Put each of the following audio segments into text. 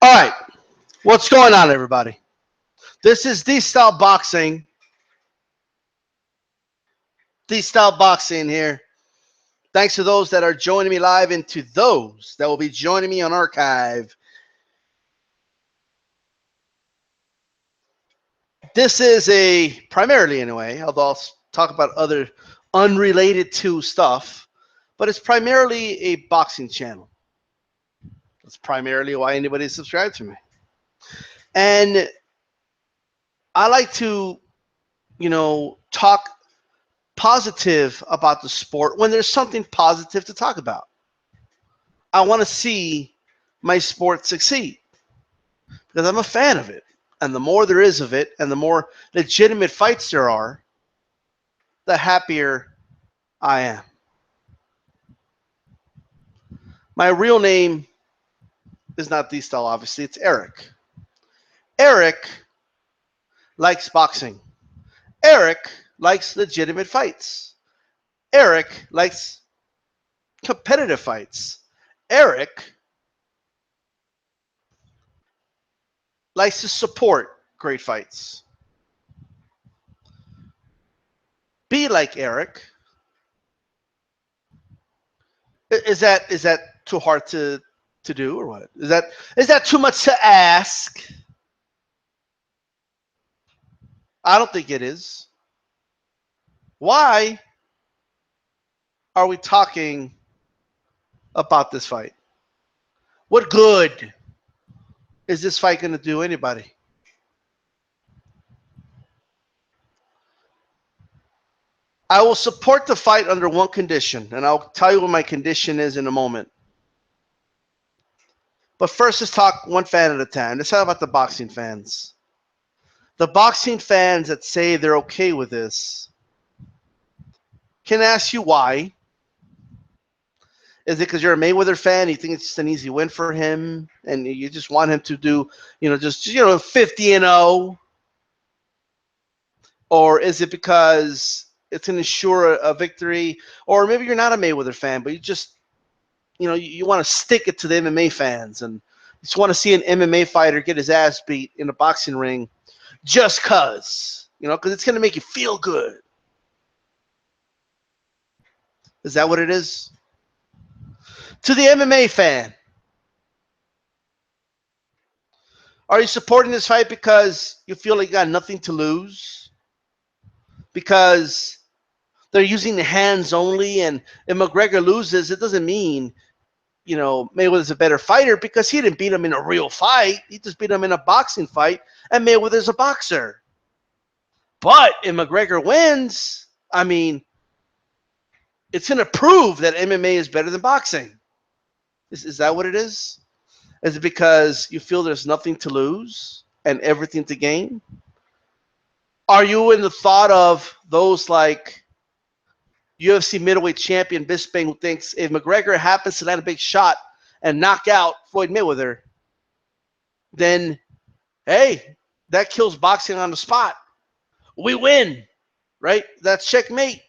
All right, what's going on, everybody? This is DStyleBoxing. DStyleBoxing here. Thanks to those that are joining me live and to those that will be joining me on archive. This is primarily anyway, although I'll talk about other unrelated to stuff, but it's primarily a boxing channel. That's primarily why anybody subscribed to me. And I like to, talk positive about the sport when there's something positive to talk about. I want to see my sport succeed because I'm a fan of it. And the more there is of it and the more legitimate fights there are, the happier I am. My real name is not D-Style, obviously. It's Eric. Eric likes boxing. Eric likes legitimate fights. Eric likes competitive fights. Eric likes to support great fights. Be like Eric. Is that too hard to do, or what? Is that too much to ask? I don't think it is. Why are we talking about this fight? What good is this fight going to do anybody? I will support the fight under one condition, and I'll tell you what my condition is in a moment. But first, let's talk one fan at a time. Let's talk about the boxing fans. The boxing fans that say they're okay with this can ask you why. Is it because you're a Mayweather fan? You think it's just an easy win for him, and you just want him to do, 50-0? Or is it because it's going to ensure a victory? Or maybe you're not a Mayweather fan, but you just, you want to stick it to the MMA fans, and you just want to see an MMA fighter get his ass beat in a boxing ring just because, because it's going to make you feel good. Is that what it is? To the MMA fan, are you supporting this fight because you feel like you got nothing to lose? Because they're using the hands only, and if McGregor loses, it doesn't mean, Mayweather's a better fighter because he didn't beat him in a real fight. He just beat him in a boxing fight, and Mayweather's a boxer. But if McGregor wins, it's going to prove that MMA is better than boxing. Is that what it is? Is it because you feel there's nothing to lose and everything to gain? Are you in the thought of those like UFC middleweight champion Bisping, who thinks if McGregor happens to land a big shot and knock out Floyd Mayweather, then, hey, that kills boxing on the spot. We win, right? That's checkmate.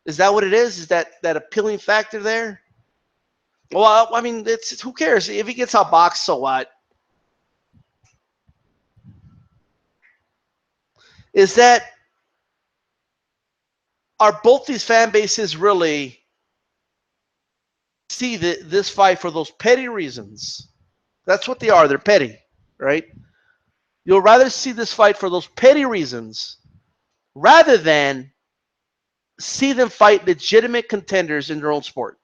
Is that what it is? Is that appealing factor there? Well, it's who cares? If he gets outboxed, so what? Is that, are both these fan bases really see this fight for those petty reasons? That's what they are. They're petty, right? You'll rather see this fight for those petty reasons rather than see them fight legitimate contenders in their own sport.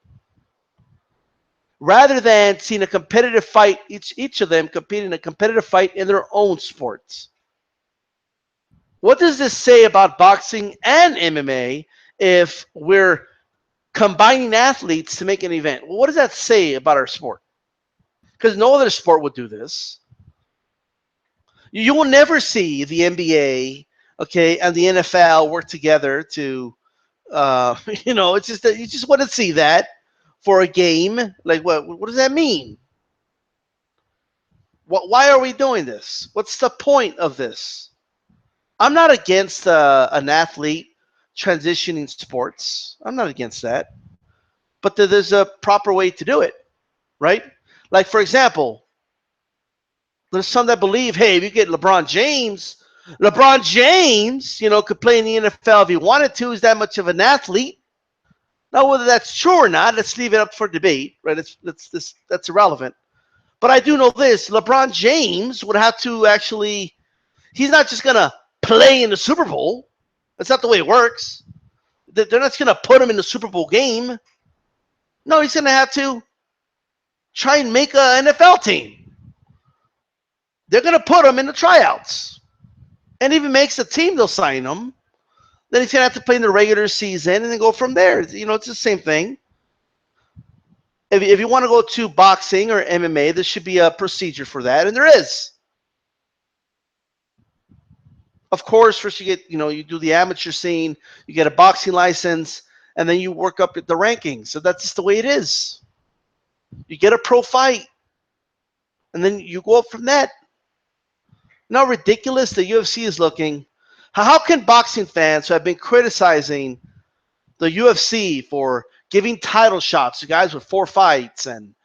Rather than seeing a competitive fight, each of them competing in a competitive fight in their own sports. What does this say about boxing and MMA if we're combining athletes to make an event? Well, what does that say about our sport? Because no other sport would do this. You will never see the NBA, okay, and the NFL work together to, it's just that you just want to see that for a game. Like, what does that mean? Why are we doing this? What's the point of this? I'm not against an athlete transitioning sports. I'm not against that. But there's a proper way to do it, right? Like, for example, There's some that believe, hey, if you get LeBron James, could play in the NFL if he wanted to. He's that much of an athlete. Now, whether that's true or not, let's leave it up for debate, right? That's irrelevant. But I do know this: LeBron James would have to actually. He's not just gonna play in the Super Bowl. That's not the way it works. They're not just gonna put him in the Super Bowl game. No, he's gonna have to try and make an NFL team. They're gonna put him in the tryouts, and if he makes the team, they'll sign him. Then he's gonna have to play in the regular season and then go from there. It's the same thing. If you want to go to boxing or MMA, there should be a procedure for that, and there is. Of course, first you do the amateur scene, you get a boxing license, and then you work up the rankings. So that's just the way it is. You get a pro fight, and then you go up from that. You know how ridiculous the UFC is looking? How can boxing fans who have been criticizing the UFC for giving title shots to guys with 4 fights, and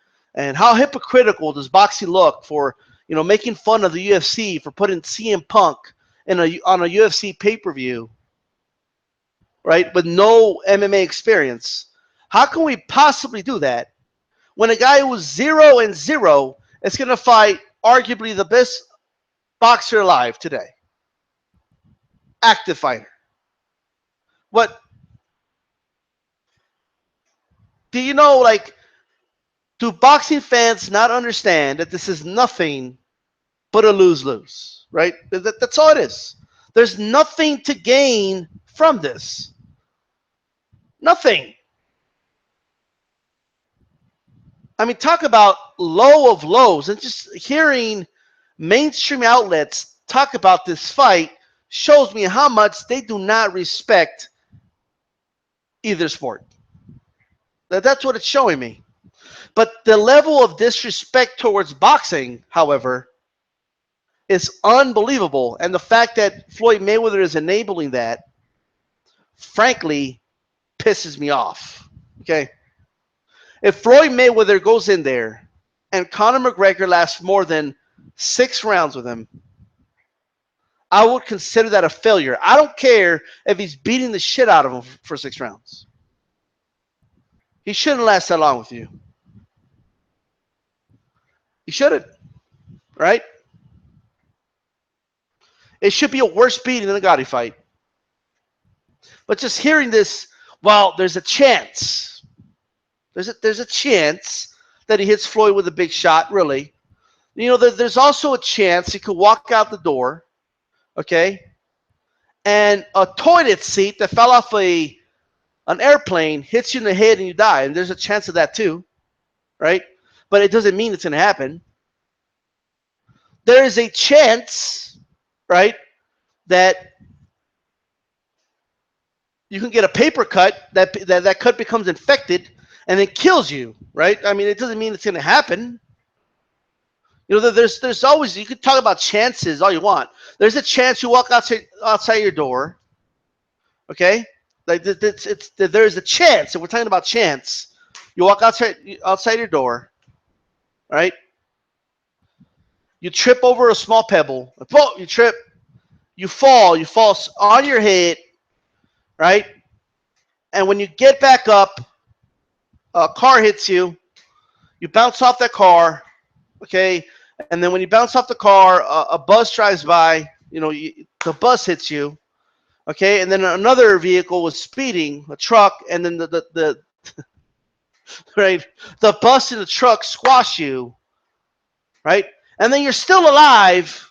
how hypocritical does boxing look for making fun of the UFC for putting CM Punk on a UFC pay-per-view, right, with no MMA experience? How can we possibly do that when a guy who was 0-0 is going to fight arguably the best boxer alive today? Active fighter. What do you know, do boxing fans not understand that this is nothing but a lose-lose, right? That's all it is. There's nothing to gain from this. Nothing. I mean, talk about low of lows. And just hearing mainstream outlets talk about this fight shows me how much they do not respect either sport. That's what it's showing me. But the level of disrespect towards boxing, however, is unbelievable. And the fact that Floyd Mayweather is enabling that, frankly, pisses me off. Okay? If Floyd Mayweather goes in there and Conor McGregor lasts more than 6 rounds with him, I would consider that a failure. I don't care if he's beating the shit out of him for 6 rounds. He shouldn't last that long with you. He shouldn't, right? It should be a worse beating than a Gotti fight. But just hearing this, well, there's a chance. There's a chance that he hits Floyd with a big shot, really. There's also a chance he could walk out the door, okay, and a toilet seat that fell off an airplane hits you in the head and you die. And there's a chance of that too, right? But it doesn't mean it's going to happen. There is a chance, right, that you can get a paper cut, that cut becomes infected and it kills you, right? I mean, it doesn't mean it's going to happen. There's always, you can talk about chances all you want. There's a chance you walk outside your door, okay? There's a chance, and we're talking about chance. You walk outside your door, right? You trip over a small pebble. You trip. You fall on your head, right? And when you get back up, a car hits you. You bounce off that car, okay? And then when you bounce off the car, a bus drives by. The bus hits you, okay? And then another vehicle was speeding, a truck, and then the right, the bus and the truck squash you, right? And then you're still alive,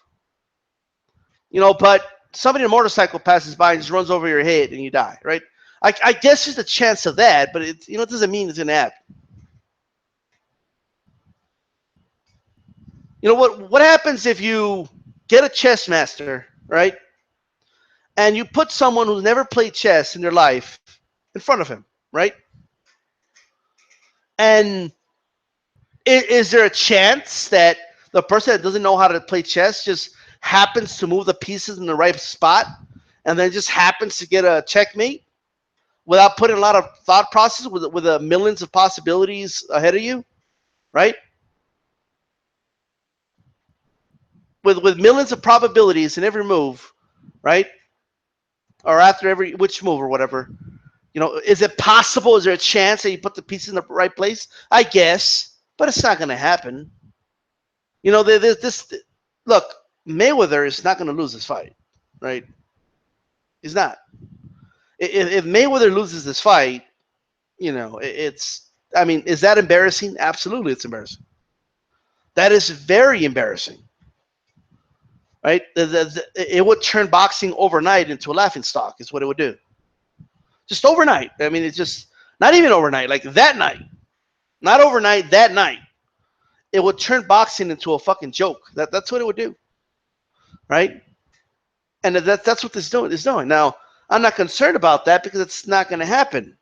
but somebody in a motorcycle passes by and just runs over your head and you die, right? I guess there's a chance of that, but it doesn't mean it's going to happen. What happens if you get a chess master, right? And you put someone who's never played chess in their life in front of him, right? And is there a chance that the person that doesn't know how to play chess just happens to move the pieces in the right spot and then just happens to get a checkmate without putting a lot of thought process with millions of possibilities ahead of you, right? with millions of probabilities in every move, right? Or after every which move or whatever. You know, is it possible? Is there a chance that you put the pieces in the right place? I guess, but it's not going to happen. You know, there's this. Look, Mayweather is not going to lose this fight, right? He's not. If Mayweather loses this fight, you know, it's. I mean, is that embarrassing? Absolutely, it's embarrassing. That is very embarrassing, right? It would turn boxing overnight into a laughing stock. Is what it would do. Just overnight. I mean, it's just not even overnight. Like that night, not overnight. That night, it would turn boxing into a fucking joke. That's what it would do, right? And that's what this is doing. Now, I'm not concerned about that because it's not going to happen.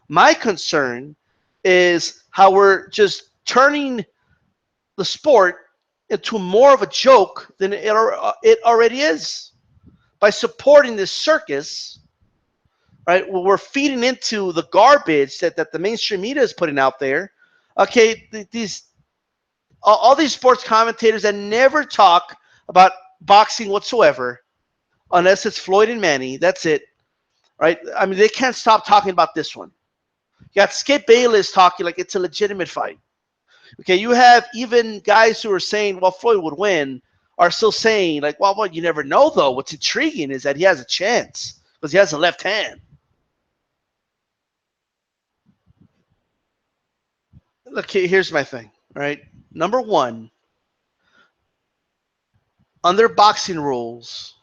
My concern is how we're just turning the sport into more of a joke than it already is by supporting this circus. Right, we're feeding into the garbage that the mainstream media is putting out there. Okay, these all these sports commentators that never talk about boxing whatsoever, unless it's Floyd and Manny. That's it, right? I mean, they can't stop talking about this one. You got Skip Bayless talking like it's a legitimate fight. Okay, you have even guys who are saying, well, Floyd would win, are still saying, like, well, you never know, though. What's intriguing is that he has a chance because he has a left hand. Look, here's my thing, right? Number one, under boxing rules,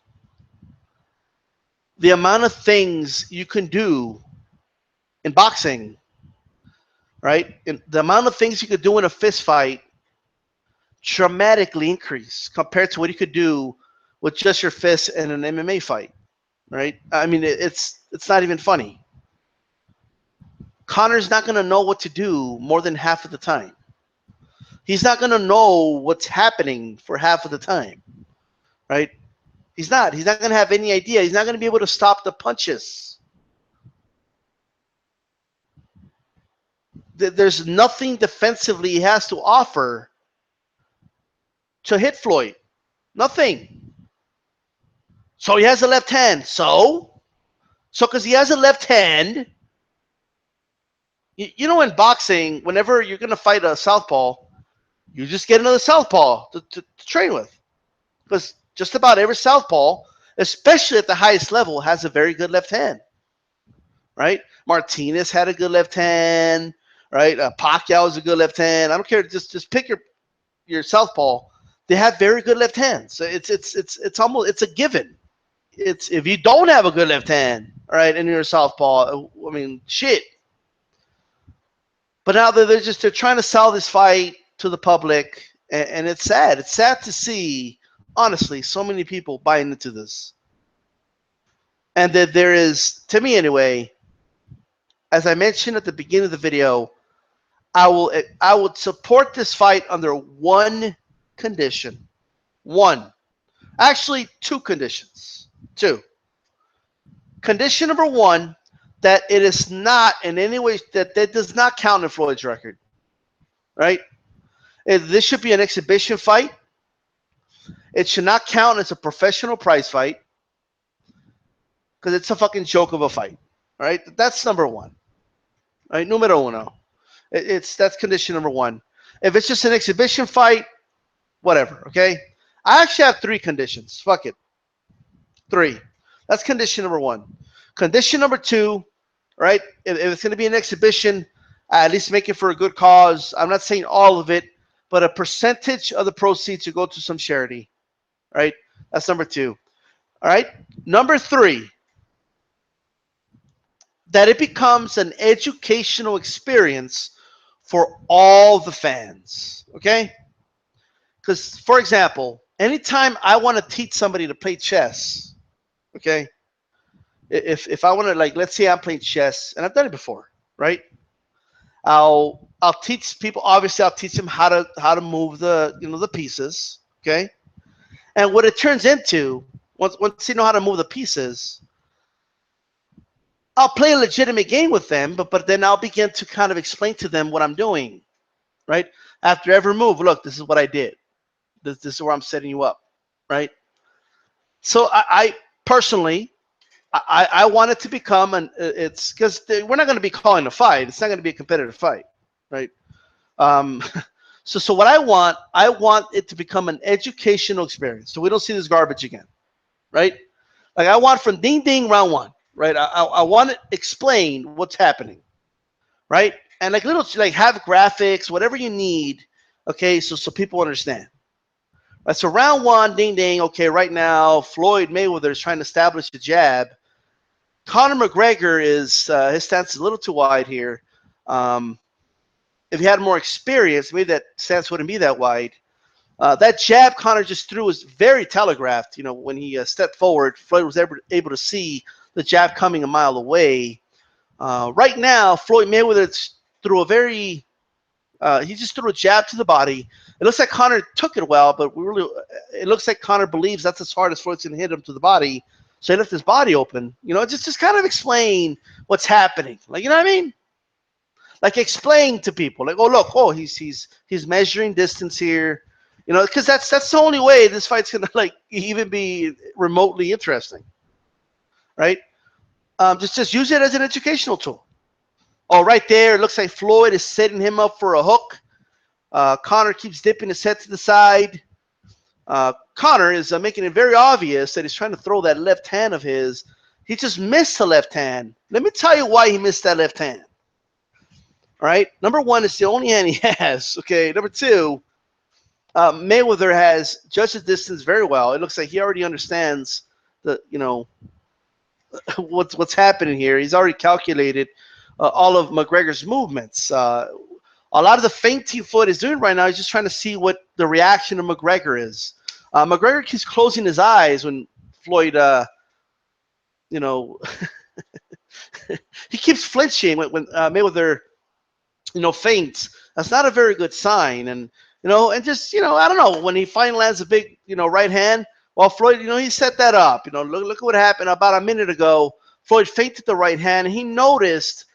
the amount of things you can do in boxing, right? And the amount of things you could do in a fist fight dramatically increase compared to what you could do with just your fists in an MMA fight, right? I mean, it's not even funny. Connor's not going to know what to do more than half of the time. He's not going to know what's happening for half of the time, right? He's not. He's not going to have any idea. He's not going to be able to stop the punches. There's nothing defensively he has to offer to hit Floyd. Nothing. So he has a left hand. So because he has a left hand, you know, in boxing, whenever you're going to fight a southpaw, you just get another southpaw to train with. Because just about every southpaw, especially at the highest level, has a very good left hand. Right? Martinez had a good left hand. Right? Pacquiao is a good left hand. I don't care. Just pick your southpaw. They have very good left hands. So it's almost it's a given. It's if you don't have a good left hand, all right, and you're a southpaw, I mean, shit. But now they're trying to sell this fight to the public, and it's sad. It's sad to see, honestly, so many people buying into this. And that there is, to me anyway, as I mentioned at the beginning of the video, I would support this fight under one condition. One. Actually, two conditions. Two. Condition number one, that it is not in any way, that does not count in Floyd's record. Right? This should be an exhibition fight. It should not count as a professional prize fight because it's a fucking joke of a fight. All right? That's number one. All right? Numero uno. That's condition number one. If it's just an exhibition fight, whatever, okay? I actually have three conditions. Fuck it. Three. That's condition number one. Condition number two, right? If it's going to be an exhibition, at least make it for a good cause. I'm not saying all of it, but a percentage of the proceeds to go to some charity, right? That's number two. All right? Number three, that it becomes an educational experience for all the fans, okay? Because, for example, anytime I want to teach somebody to play chess, okay, if I want to, like, let's say I'm playing chess, and I've done it before, right? I'll teach people. Obviously, I'll teach them how to move the pieces, okay? And what it turns into, once you know how to move the pieces, I'll play a legitimate game with them, but then I'll begin to kind of explain to them what I'm doing, right? After every move, look, this is what I did. This is where I'm setting you up, right? So I personally, I want it to become it's because we're not going to be calling a fight. It's not going to be a competitive fight, right? Um, so what I want it to become an educational experience. So we don't see this garbage again, right? Like I want from ding ding round one, right? I want to explain what's happening, right? And like little like have graphics, whatever you need, okay, so people understand. Right, so round one, ding ding. Okay, right now Floyd Mayweather is trying to establish the jab. Conor McGregor is his stance is a little too wide here. If he had more experience, maybe that stance wouldn't be that wide. That jab Conor just threw was very telegraphed. You know, when he stepped forward, Floyd was able to see the jab coming a mile away. Right now, Floyd Mayweather threw a very he just threw a jab to the body. It looks like Conor took it well, but it looks like Conor believes that's as hard as Floyd's going to hit him to the body. So he left his body open. You know, just kind of explain what's happening. Like, you know what I mean? Like explain to people. Like, oh look, oh he's measuring distance here. You know, because that's the only way this fight's going to like even be remotely interesting, right? Just use it as an educational tool. Oh, right there, it looks like Floyd is setting him up for a hook. Conor keeps dipping his head to the side. Conor is making it very obvious that he's trying to throw that left hand of his. He just missed the left hand. Let me tell you why he missed that left hand. All right. Number one, it's the only hand he has. Okay. Number two, Mayweather has judged the distance very well. It looks like he already understands what's happening here. He's already calculated all of McGregor's movements. A lot of the feinting Floyd is doing right now is just trying to see what the reaction of McGregor is. McGregor keeps closing his eyes when Floyd, he keeps flinching when Mayweather, feints. That's not a very good sign. And just I don't know, when he finally lands a big right hand. Well, Floyd, he set that up. Look at what happened about a minute ago. Floyd feinted the right hand, and he noticed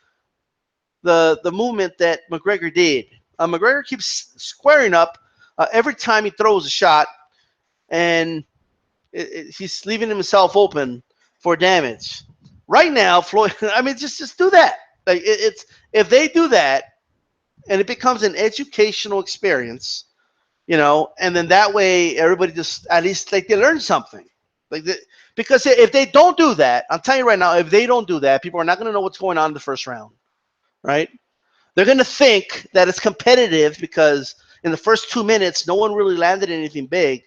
the movement that McGregor did. McGregor keeps squaring up every time he throws a shot, and he's leaving himself open for damage. Right now, Floyd, I mean, just do that. Like it's if they do that, and it becomes an educational experience, and then that way everybody just at least like they learn something. Because if they don't do that, I'm telling you right now, if they don't do that, people are not going to know what's going on in the first round, right? They're going to think that it's competitive because in the first 2 minutes, no one really landed anything big.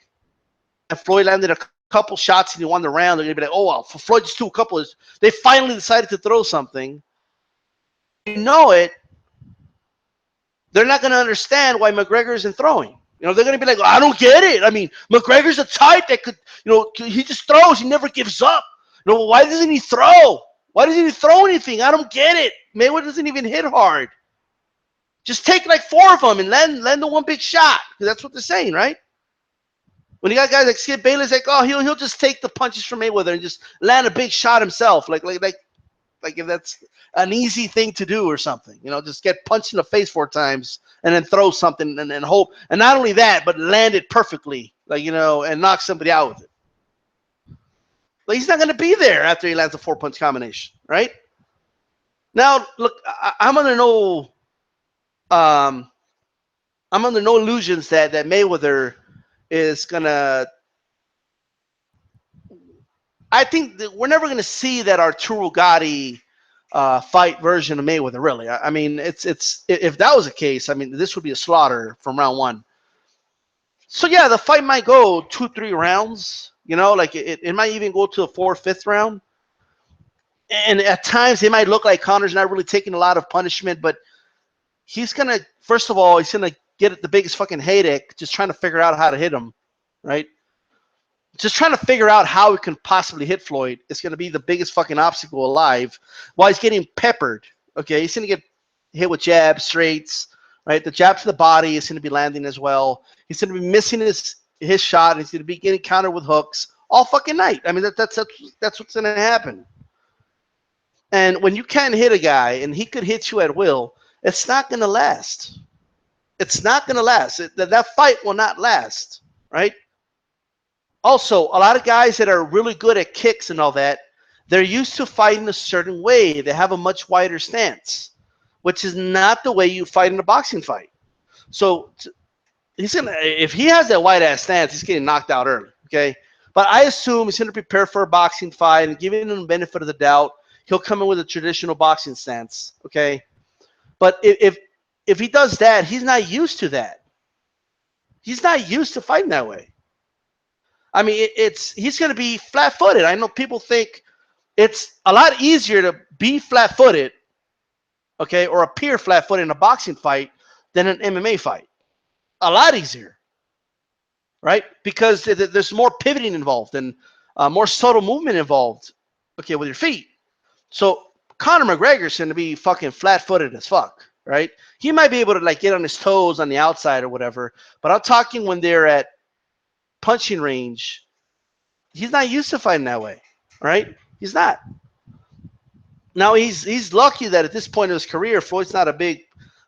And Floyd landed a couple shots and he won the round. They're going to be like, oh, well, Floyd just threw a couple. They finally decided to throw something. You know it. They're not going to understand why McGregor isn't throwing. They're going to be like, oh, I don't get it. I mean, McGregor's a type that could, he just throws. He never gives up. Why doesn't he throw? Why doesn't he throw anything? I don't get it. Mayweather doesn't even hit hard. Just take like 4 of them and land the one big shot. Because that's what they're saying, right? When you got guys like Skip Bayless, like, oh, he'll just take the punches from Mayweather and just land a big shot himself. Like if that's an easy thing to do or something. Just get punched in the face 4 times and then throw something and hope. And not only that, but land it perfectly. And knock somebody out with it. Like he's not going to be there after he lands a 4-punch combination, right? Now, look, I'm under no illusions that Mayweather is gonna. I think that we're never gonna see that Arturo Gatti fight version of Mayweather. Really, I mean, it's if that was the case, I mean, this would be a slaughter from round one. So yeah, the fight might go 2-3 rounds. Like it might even go to the 4th, 5th round. And at times it might look like Conor's not really taking a lot of punishment, but he's gonna first of all he's gonna get the biggest fucking headache just trying to figure out how to hit him, right? Just trying to figure out how he can possibly hit Floyd is going to be the biggest fucking obstacle alive while he's getting peppered. Okay, he's going to get hit with jabs, straights, right? The jab to the body is going to be landing as well. He's going to be missing his shot. He's going to be getting countered with hooks all fucking night. I mean, that's what's going to happen. And when you can't hit a guy and he could hit you at will, it's not going to last. It's not going to last. That fight will not last. right? Also, a lot of guys that are really good at kicks and all that, they're used to fighting a certain way. They have a much wider stance, which is not the way you fight in a boxing fight. So he's gonna, if he has that wide ass stance, he's getting knocked out early. Okay, but I assume he's gonna prepare for a boxing fight and giving him the benefit of the doubt. He'll come in with a traditional boxing stance. Okay, but if he does that, he's not used to that. He's not used to fighting that way. I mean, he's going to be flat-footed. I know people think it's a lot easier to be flat-footed, okay, or appear flat-footed in a boxing fight than an MMA fight. A lot easier, right? Because there's more pivoting involved and more subtle movement involved, okay, with your feet. So Conor McGregor's going to be fucking flat-footed as fuck, right? He might be able to like get on his toes on the outside or whatever, but I'm talking when they're at punching range. He's not used to fighting that way, right? He's not. Now he's lucky that at this point in his career, Floyd's not a big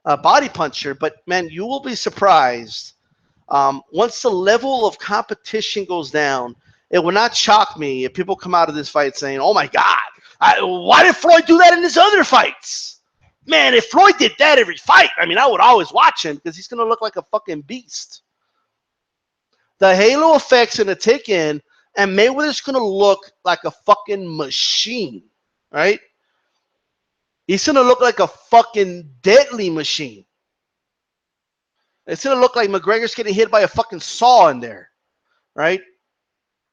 body puncher. But man, you will be surprised once the level of competition goes down. It will not shock me if people come out of this fight saying, "Oh my God, why did Floyd do that in his other fights?" Man, if Floyd did that every fight, I mean, I would always watch him because he's gonna look like a fucking beast. The halo effect's gonna take in. And Mayweather's going to look like a fucking machine, right? He's going to look like a fucking deadly machine. It's going to look like McGregor's getting hit by a fucking saw in there, right?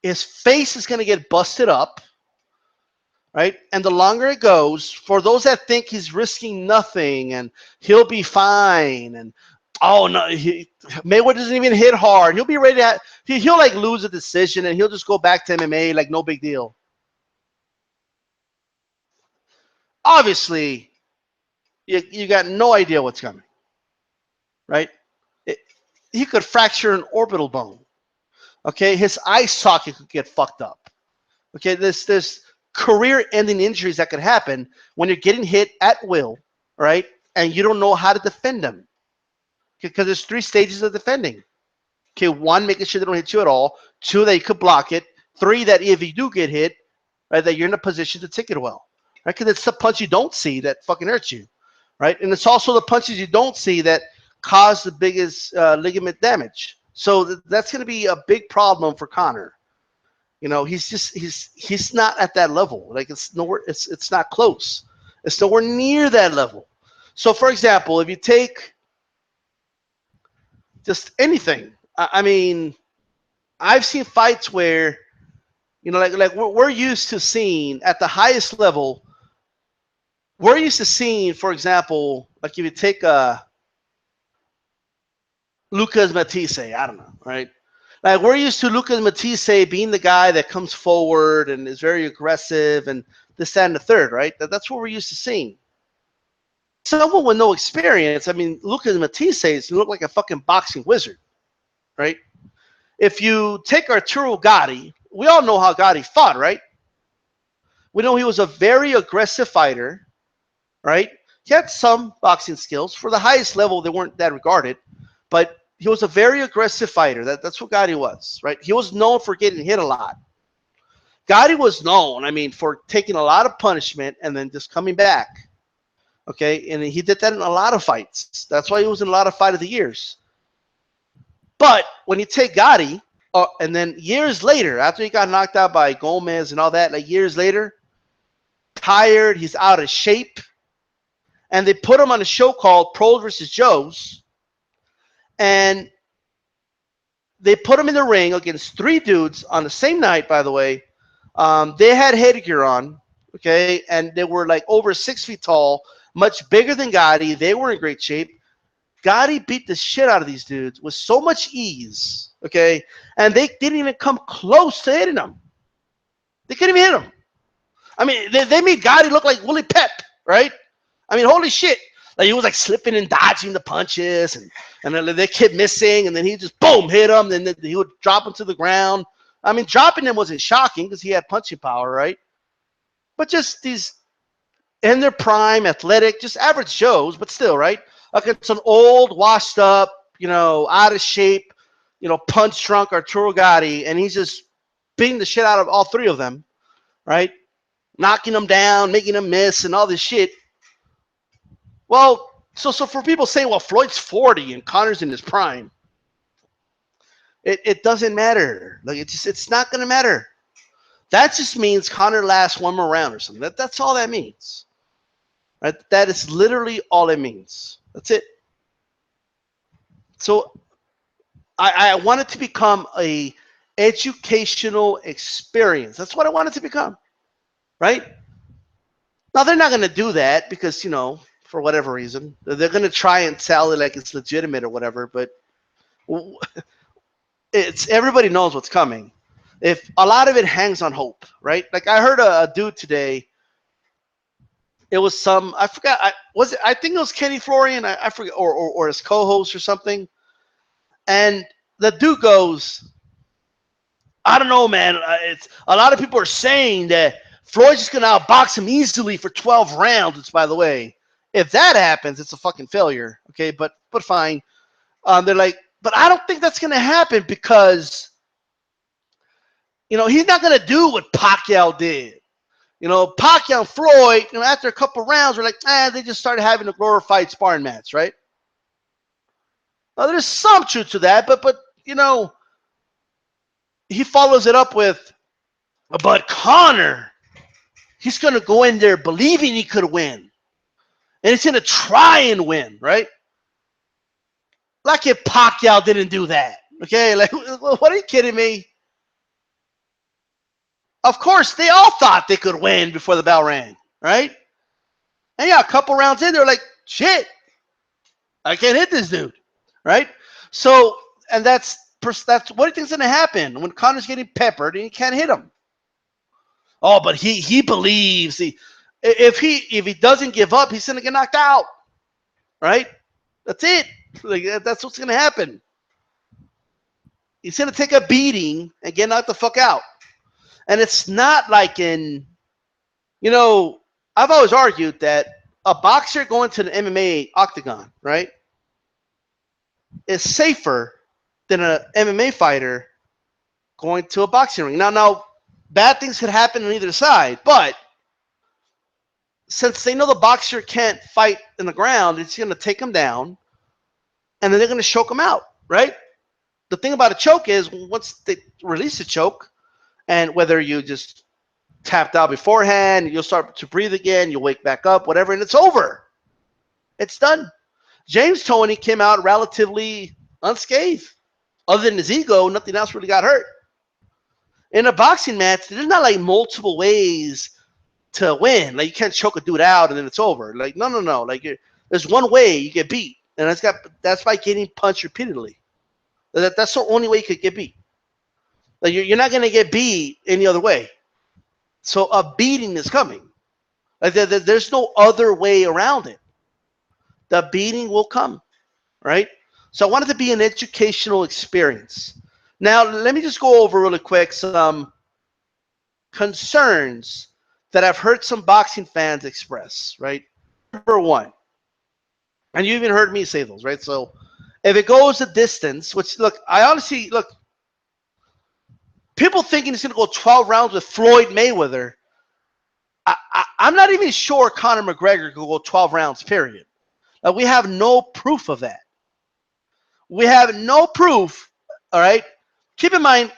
His face is going to get busted up, right? And the longer it goes, for those that think he's risking nothing and he'll be fine and oh no, Mayweather doesn't even hit hard. He'll be ready to. He'll like lose a decision and he'll just go back to MMA like no big deal. Obviously, you got no idea what's coming, right? He could fracture an orbital bone. Okay, his eye socket could get fucked up. Okay, there's career-ending injuries that could happen when you're getting hit at will, right? And you don't know how to defend them. Because there's 3 stages of defending. Okay, 1, making sure they don't hit you at all. 2, that you could block it. 3, that if you do get hit, right, that you're in a position to take it well. Right? Because it's the punch you don't see that fucking hurts you. Right? And it's also the punches you don't see that cause the biggest ligament damage. So that's going to be a big problem for Conor. You know, he's not at that level. Like it's nowhere. It's not close. It's nowhere near that level. So, for example, if you take just anything. I mean, I've seen fights where, you know, like we're used to seeing at the highest level. We're used to seeing, for example, like if you take Lucas Matisse, I don't know, right? Like we're used to Lucas Matisse being the guy that comes forward and is very aggressive and this, that, and the third, right? That's what we're used to seeing. Someone with no experience, I mean, Lucas Matisse look like a fucking boxing wizard, right? If you take Arturo Gatti, we all know how Gatti fought, right? We know he was a very aggressive fighter, right? He had some boxing skills. For the highest level, they weren't that regarded, but he was a very aggressive fighter. That's what Gatti was, right? He was known for getting hit a lot. Gatti was known, I mean, for taking a lot of punishment and then just coming back. Okay, and he did that in a lot of fights. That's why he was in a lot of Fight of the Years. But when you take Gotti, and then years later, after he got knocked out by Gomez and all that, like years later, tired, he's out of shape, and they put him on a show called Pros vs. Joes, and they put him in the ring against 3 dudes on the same night, by the way. They had headgear on, okay, and they were like over 6 feet tall, much bigger than Gotti. They were in great shape. Gotti beat the shit out of these dudes with so much ease, okay, and they didn't even come close to hitting him. They couldn't even hit him. I mean, they made Gotti look like Willie Pep, right? I mean, holy shit. Like he was like slipping and dodging the punches, and then they kept missing, and then he just boom hit him, and then he would drop him to the ground. I mean, dropping him wasn't shocking because he had punching power, right? But just these in their prime, athletic, just average Joes, but still, right? Against an old, washed up, you know, out of shape punch drunk Arturo Gatti, and he's just beating the shit out of all three of them, right? Knocking them down, making them miss, and all this shit. Well, so for people saying, well, Floyd's 40 and Connor's in his prime, it doesn't matter. Like it's not gonna matter. That just means Connor lasts one more round or something. That's all that means. Right? That is literally all it means. That's it. So I want it to become a educational experience. That's what I want it to become. Right? Now they're not gonna do that because, for whatever reason. They're gonna try and sell it like it's legitimate or whatever, but everybody knows what's coming. If a lot of it hangs on hope, right? Like I heard a dude today. It was I forgot. I think it was Kenny Florian. I forget, or his co-host or something. And the dude goes, I don't know, man. It's a lot of people are saying that Floyd's just gonna outbox him easily for 12 rounds. Which, by the way, if that happens, it's a fucking failure. Okay, but fine. They're like, but I don't think that's gonna happen because he's not going to do what Pacquiao did. Pacquiao and Floyd, after a couple rounds, we're like, they just started having a glorified sparring match, right? Now, there's some truth to that, but he follows it up with, but Connor, he's going to go in there believing he could win. And he's going to try and win, right? Like if Pacquiao didn't do that, okay? Like, what are you kidding me? Of course, they all thought they could win before the bell rang, right? And yeah, a couple rounds in, they're like, shit, I can't hit this dude, right? So, and that's what do you think's going to happen when Connor's getting peppered and you can't hit him? Oh, but he believes if he doesn't give up, he's going to get knocked out, right? That's it. Like that's what's going to happen. He's going to take a beating and get knocked the fuck out. And it's not like I've always argued that a boxer going to the MMA octagon, right, is safer than an MMA fighter going to a boxing ring. Now, bad things could happen on either side, but since they know the boxer can't fight in the ground, it's going to take him down, and then they're going to choke him out, right? The thing about a choke is once they release the choke, and whether you just tapped out beforehand, you'll start to breathe again, you'll wake back up, whatever, and it's over. It's done. James Toney came out relatively unscathed. Other than his ego, nothing else really got hurt. In a boxing match, there's not like multiple ways to win. Like you can't choke a dude out and then it's over. Like no. Like there's one way you get beat, and that's by getting punched repeatedly. That's the only way you could get beat. Like you're not going to get beat any other way. So a beating is coming. Like there's no other way around it. The beating will come, right? So I want it to be an educational experience. Now, let me just go over really quick some concerns that I've heard some boxing fans express, right? Number one, and you even heard me say those, right? So if it goes a distance, which, people thinking it's going to go 12 rounds with Floyd Mayweather, I'm not even sure Conor McGregor could go 12 rounds, period. We have no proof of that. We have no proof, all right? Keep in mind,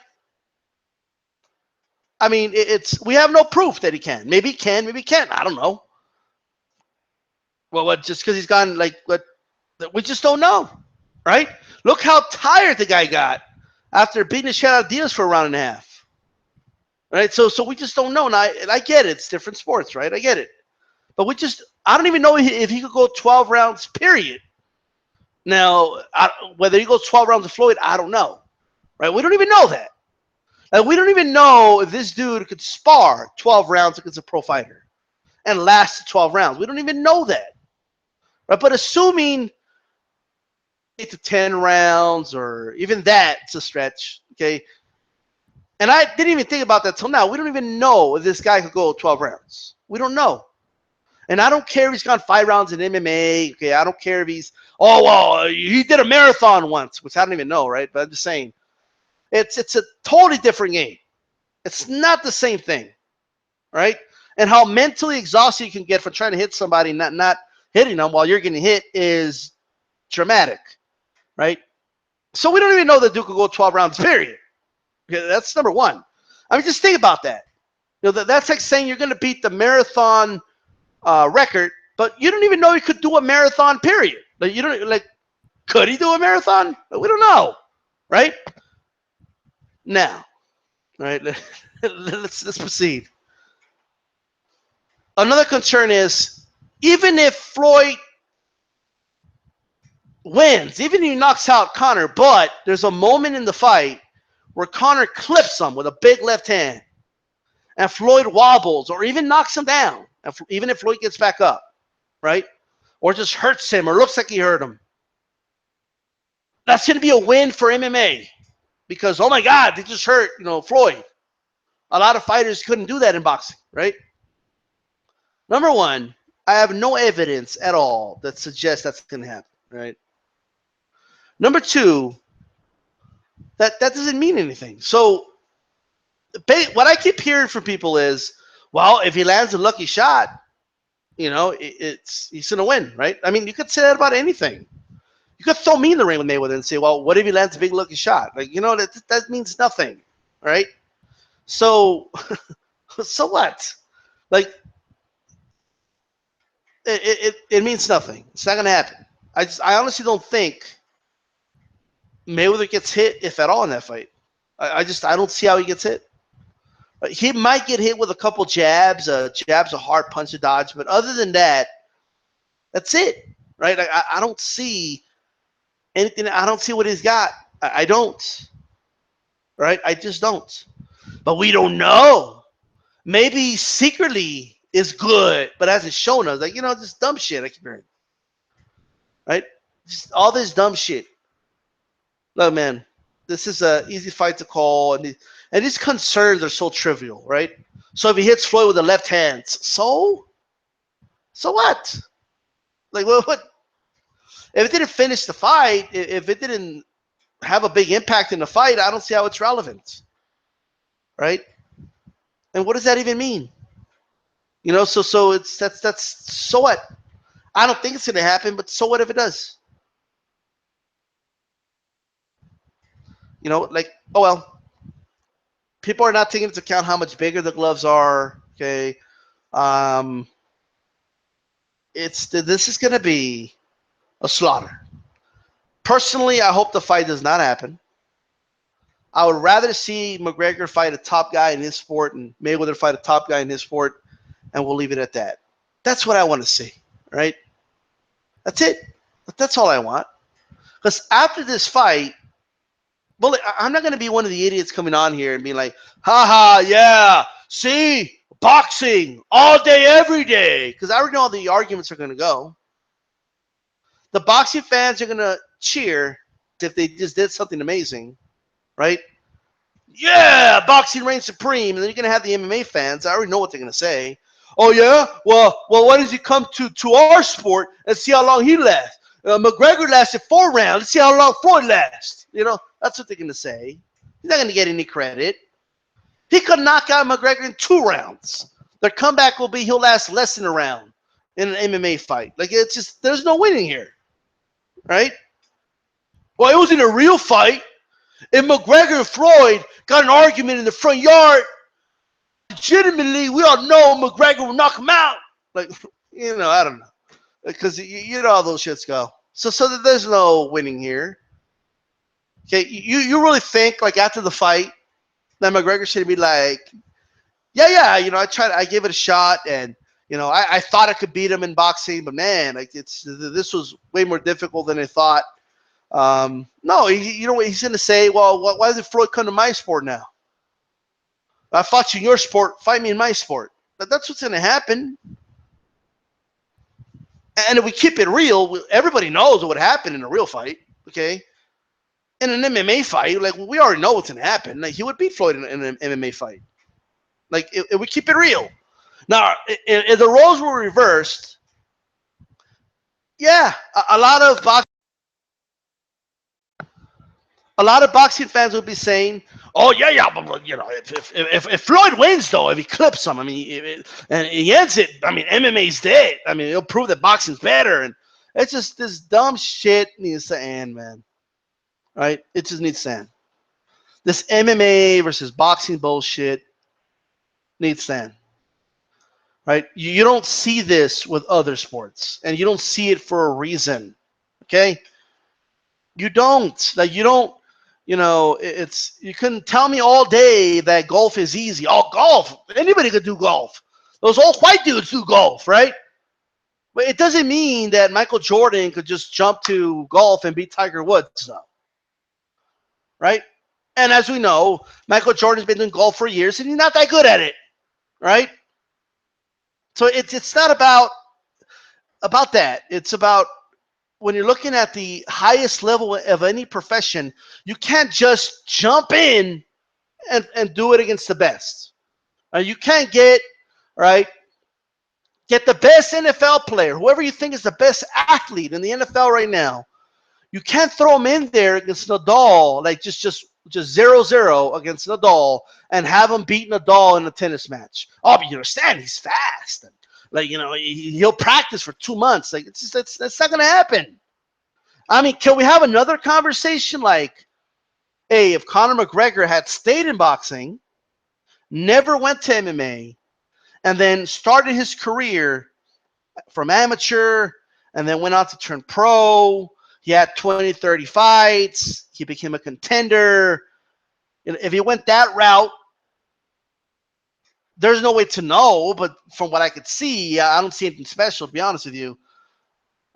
I mean, we have no proof that he can. Maybe he can, maybe he can't. I don't know. Well, just because he's gone, we just don't know, right? Look how tired the guy got after beating the shit out of Diaz for a round and a half, right? So we just don't know. And I get it. It's different sports, right? I get it. But I don't even know if he could go 12 rounds, period. Now, whether he goes 12 rounds with Floyd, I don't know, right? We don't even know that. We don't even know if this dude could spar 12 rounds against a pro fighter and last 12 rounds. We don't even know that, right? But assuming 8 to 10 rounds or even that's a stretch, okay? And I didn't even think about that till now. We don't even know if this guy could go 12 rounds. We don't know. And I don't care if he's gone 5 rounds in MMA. Okay, I don't care if he's oh, well, he did a marathon once, which I don't even know, right? But I'm just saying, it's a totally different game. It's not the same thing, right? And how mentally exhausted you can get for trying to hit somebody, not hitting them while you're getting hit is dramatic, right? So we don't even know that Duke will go 12 rounds, period. Okay, that's number one. I mean, just think about that. That's like saying you're going to beat the marathon record, but you don't even know he could do a marathon, period. Like, you don't like, could he do a marathon? We don't know, right? Now, right? Let's proceed. Another concern is even if Floyd wins, even if he knocks out Conor, but there's a moment in the fight where Conor clips him with a big left hand, and Floyd wobbles or even knocks him down, even if Floyd gets back up, right? Or just hurts him or looks like he hurt him. That's going to be a win for MMA because, oh my God, they just hurt, Floyd. A lot of fighters couldn't do that in boxing, right? Number one, I have no evidence at all that suggests that's going to happen, right? Number two, that doesn't mean anything. So what I keep hearing from people is, well, if he lands a lucky shot, he's going to win, right? I mean, you could say that about anything. You could throw me in the ring with Mayweather and say, well, what if he lands a big lucky shot? Like, that means nothing, right? So, so what? Like, it means nothing. It's not going to happen. I honestly don't think Mayweather gets hit, if at all, in that fight. I don't see how he gets hit. He might get hit with a couple jabs. Jab's a hard punch to dodge, but other than that, that's it, right? I don't see anything. I don't see what he's got. I don't, right? I just don't. But we don't know. Maybe secretly is good, but hasn't shown us. Like, just dumb shit I keep hearing, right? Just all this dumb shit. Look, man, this is an easy fight to call, and these concerns are so trivial, right? So if he hits Floyd with the left hand, so what? Like, what? If it didn't finish the fight, if it didn't have a big impact in the fight, I don't see how it's relevant, right? And what does that even mean? So that's so what? I don't think it's going to happen, but so what if it does? Like, oh well. People are not taking into account how much bigger the gloves are. Okay, this is going to be a slaughter. Personally, I hope the fight does not happen. I would rather see McGregor fight a top guy in his sport and Mayweather fight a top guy in his sport, and we'll leave it at that. That's what I want to see, right? That's it. That's all I want. Because after this fight, well, I'm not going to be one of the idiots coming on here and being like, haha, yeah, see, boxing all day, every day. Because I already know how the arguments are going to go. The boxing fans are going to cheer if they just did something amazing, right? Yeah, boxing reigns supreme. And then you're going to have the MMA fans. I already know what they're going to say. Oh, yeah? Well, why does he come to our sport and see how long he lasts? McGregor lasted 4 rounds. Let's see how long Floyd lasts. That's what they're going to say. He's not going to get any credit. He could knock out McGregor in 2 rounds. Their comeback will be he'll last less than a round in an MMA fight. Like, it's just, there's no winning here, right? Well, it wasn't a real fight. If McGregor and Floyd got an argument in the front yard, legitimately, we all know McGregor will knock him out. Like, I don't know. Because you know how those shits go. So there's no winning here. Okay, you really think, like, after the fight that McGregor should be like, yeah, I gave it a shot, and I thought I could beat him in boxing, but man, like, this was way more difficult than I thought. No, you know what he's gonna say? Well, why doesn't Floyd come to my sport now? I fought you in your sport, fight me in my sport. That's what's gonna happen. And if we keep it real, everybody knows what would happen in a real fight. Okay, in an MMA fight, like, we already know what's gonna happen. Like, he would beat Floyd in an MMA fight. Like, if we keep it real. Now, if the roles were reversed, yeah, a lot of boxing a lot of boxing fans will be saying, "Oh yeah, but you know, if Floyd wins though, if he clips him, I mean, and he ends it, I mean, MMA's dead. I mean, it'll prove that boxing's better." And it's just this dumb shit needs to end, man. Right? It just needs to end. This MMA versus boxing bullshit needs to end. Right? You don't see this with other sports, and you don't see it for a reason. Okay? You don't. Like you don't. You know, it's you can tell me all day that golf is easy. Oh, golf! Anybody could do golf. Those old white dudes do golf, right? But it doesn't mean that Michael Jordan could just jump to golf and beat Tiger Woods, though. Right? And as we know, Michael Jordan's been doing golf for years, and he's not that good at it, right? So it's not about that. It's about when you're looking at the highest level of any profession, you can't just jump in and do it against the best. You can't get the best NFL player, whoever you think is the best athlete in the NFL right now. You can't throw him in there against Nadal, like just 0-0 against Nadal and have him beat Nadal in a tennis match. Oh, but you understand, he's fast. And, like, you know, he'll practice for 2 months. Like, that's not going to happen. I mean, can we have another conversation like, hey, if Conor McGregor had stayed in boxing, never went to MMA, and then started his career from amateur and then went on to turn pro, he had 20, 30 fights, he became a contender. If he went that route, there's no way to know, but from what I could see, I don't see anything special, to be honest with you.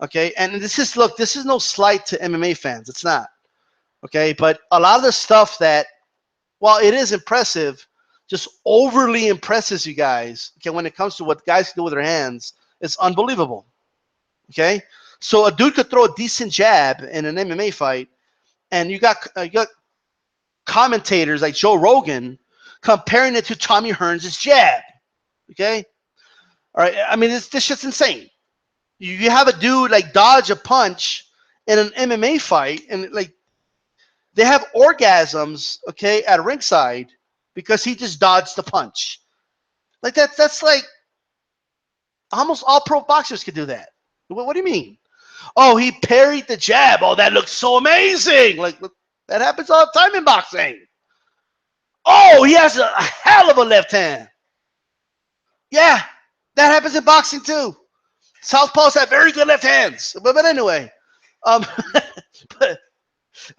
Okay, and this is no slight to MMA fans. It's not. Okay, but a lot of the stuff that, while it is impressive, just overly impresses you guys. Okay, when it comes to what guys can do with their hands, it's unbelievable. Okay, so a dude could throw a decent jab in an MMA fight, and you got commentators like Joe Rogan comparing it to Tommy Hearns' jab. Okay, all right. I mean, this shit's insane. You have a dude like dodge a punch in an MMA fight, and like they have orgasms, okay, at ringside because he just dodged the punch. Like that's like almost all pro boxers could do that. What do you mean? Oh, he parried the jab. Oh, that looks so amazing. Like that happens all the time in boxing. Oh, he has a hell of a left hand. Yeah, that happens in boxing too. Southpaws have very good left hands. But anyway, but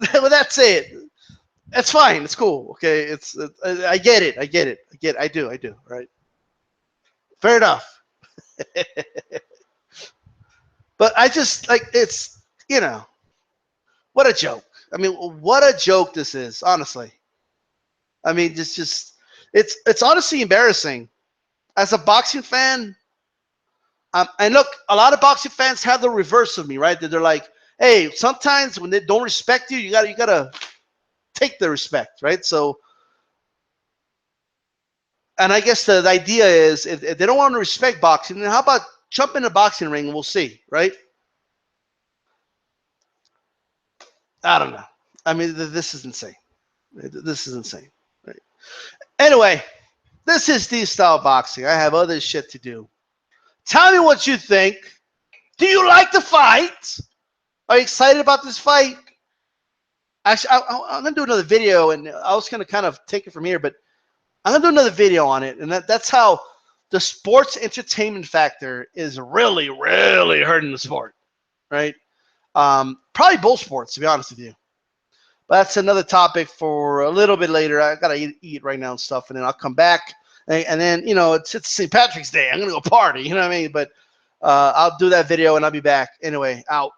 that's it. That's fine. It's cool. Okay, I get it. I do. Right. Fair enough. But I just like it's what a joke. I mean, what a joke this is. Honestly, I mean, it's honestly embarrassing. As a boxing fan, and look, a lot of boxing fans have the reverse of me, right? They're like, hey, sometimes when they don't respect you, you gotta take the respect, right? So, and I guess the idea is if they don't want to respect boxing, then how about jump in the boxing ring and we'll see, right? I don't know. I mean, this is insane. This is insane. Right? Anyway, this is DStyleBoxing. I have other shit to do. Tell me what you think. Do you like the fight? Are you excited about this fight? Actually, I'm going to do another video, and I was going to kind of take it from here, but I'm going to do another video on it, and that's how the sports entertainment factor is really, really hurting the sport, right? Probably both sports, to be honest with you. But that's another topic for a little bit later. I got to eat right now and stuff, and then I'll come back. And then, it's St. Patrick's Day. I'm going to go party, you know what I mean? But I'll do that video, and I'll be back. Anyway, out.